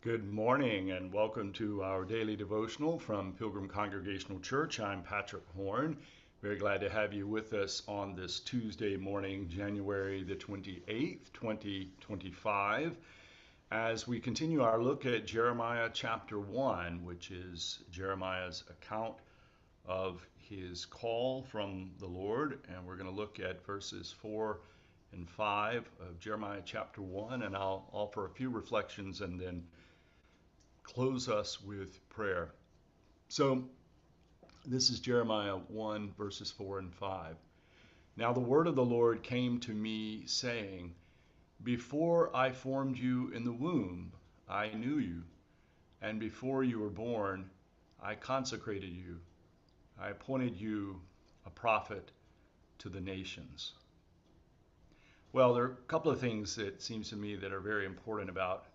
Good morning and welcome to our daily devotional from Pilgrim Congregational Church. I'm Patrick Horn. Very glad to have you with us on this Tuesday morning, January the 28th, 2025, as we continue our look at Jeremiah chapter 1, which is Jeremiah's account of his call from the Lord. And we're going to look at verses 4 and 5 of Jeremiah chapter 1, and I'll offer a few reflections and then close us with prayer. So, this is Jeremiah 1, verses 4 and 5. Now the word of the Lord came to me, saying, Before I formed you in the womb, I knew you, and before you were born, I consecrated you. I appointed you a prophet to the nations. Well, there are a couple of things that seems to me that are very important about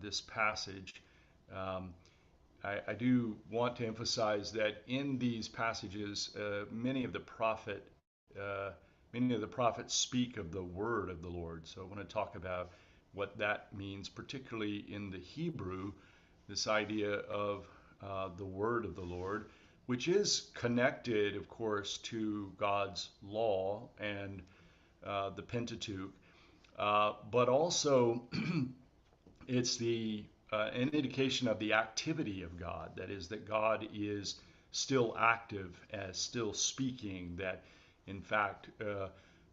this passage. Um, I do want to emphasize that in these passages, many of the prophets speak of the word of the Lord. So I want to talk about what that means, particularly in the Hebrew, this idea of the word of the Lord, which is connected, of course, to God's law and the Pentateuch, but also it's an indication of the activity of God. That is, that God is still active, as still speaking. That, in fact,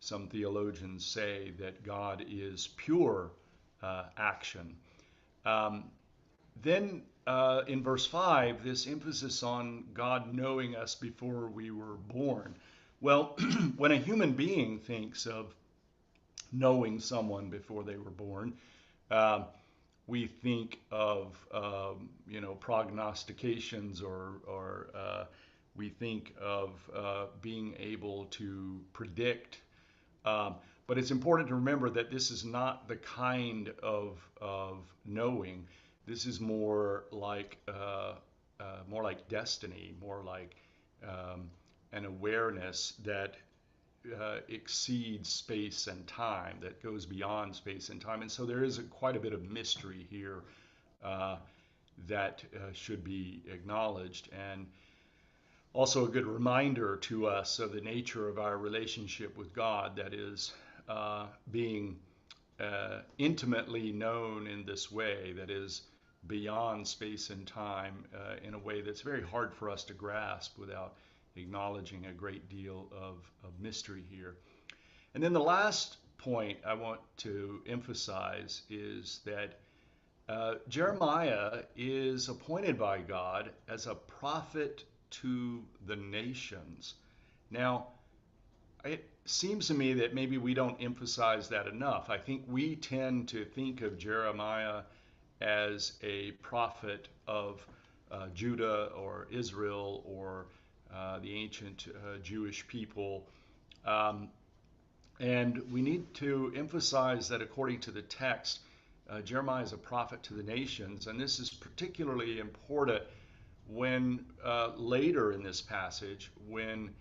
some theologians say that God is pure action. Um, then in verse 5, this emphasis on God knowing us before we were born. Well, when a human being thinks of knowing someone before they were born, um, we think of prognostications, or we think of being able to predict. But it's important to remember that this is not the kind of knowing. This is more like destiny, more like an awareness that exceeds space and time, that goes beyond space and time. And so there is quite a bit of mystery here uh, that should be acknowledged, and also a good reminder to us of the nature of our relationship with God, that is, being intimately known in this way, that is, beyond space and time, in a way that's very hard for us to grasp without acknowledging a great deal of mystery here. And then the last point I want to emphasize is that Jeremiah is appointed by God as a prophet to the nations. Now, it seems to me that maybe we don't emphasize that enough. I think we tend to think of Jeremiah as a prophet of Judah or Israel, or the ancient Jewish people. Um, and we need to emphasize that according to the text, Jeremiah is a prophet to the nations. And this is particularly important when later in this passage, when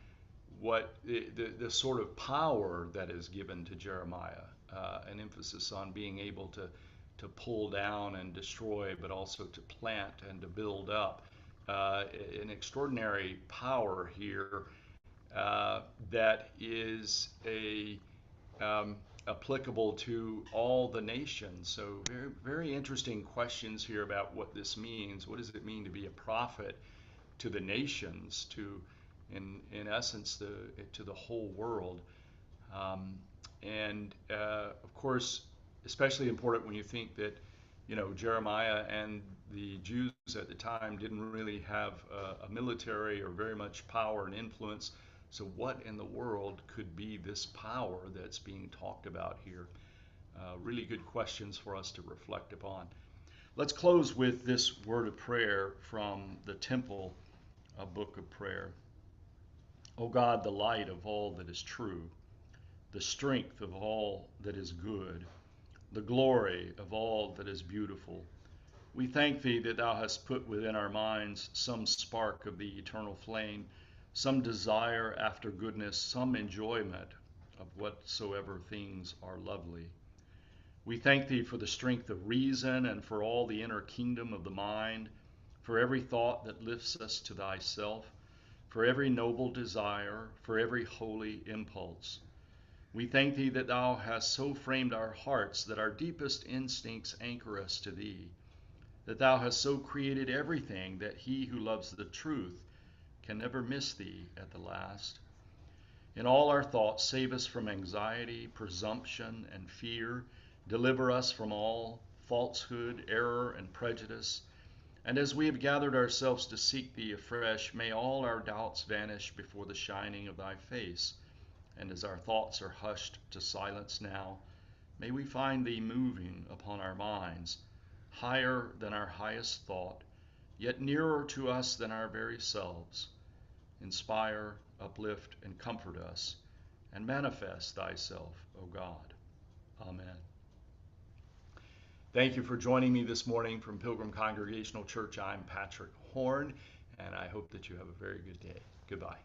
the sort of power that is given to Jeremiah, an emphasis on being able to pull down and destroy, but also to plant and to build up, an extraordinary power here that is applicable to all the nations. So very, very interesting questions here about what this means. What does it mean to be a prophet to the nations, in essence, to the whole world? And of course, especially important when you think that, Jeremiah and the Jews at the time didn't really have a military or very much power and influence. So what in the world could be this power that's being talked about here? Really good questions for us to reflect upon. Let's close with this word of prayer from the temple, a book of prayer. O God, the light of all that is true, the strength of all that is good, the glory of all that is beautiful, we thank thee that thou hast put within our minds some spark of the eternal flame, some desire after goodness, some enjoyment of whatsoever things are lovely. We thank thee for the strength of reason and for all the inner kingdom of the mind, for every thought that lifts us to thyself, for every noble desire, for every holy impulse. We thank thee that thou hast so framed our hearts that our deepest instincts anchor us to thee, that thou hast so created everything that he who loves the truth can never miss thee at the last. In all our thoughts, save us from anxiety, presumption, and fear. Deliver us from all falsehood, error, and prejudice. And as we have gathered ourselves to seek thee afresh, may all our doubts vanish before the shining of thy face. And as our thoughts are hushed to silence now, may we find thee moving upon our minds, higher than our highest thought, yet nearer to us than our very selves. Inspire, uplift, and comfort us, and manifest thyself, O God. Amen. Thank you for joining me this morning from Pilgrim Congregational Church. I'm Patrick Horn, and I hope that you have a very good day. Goodbye.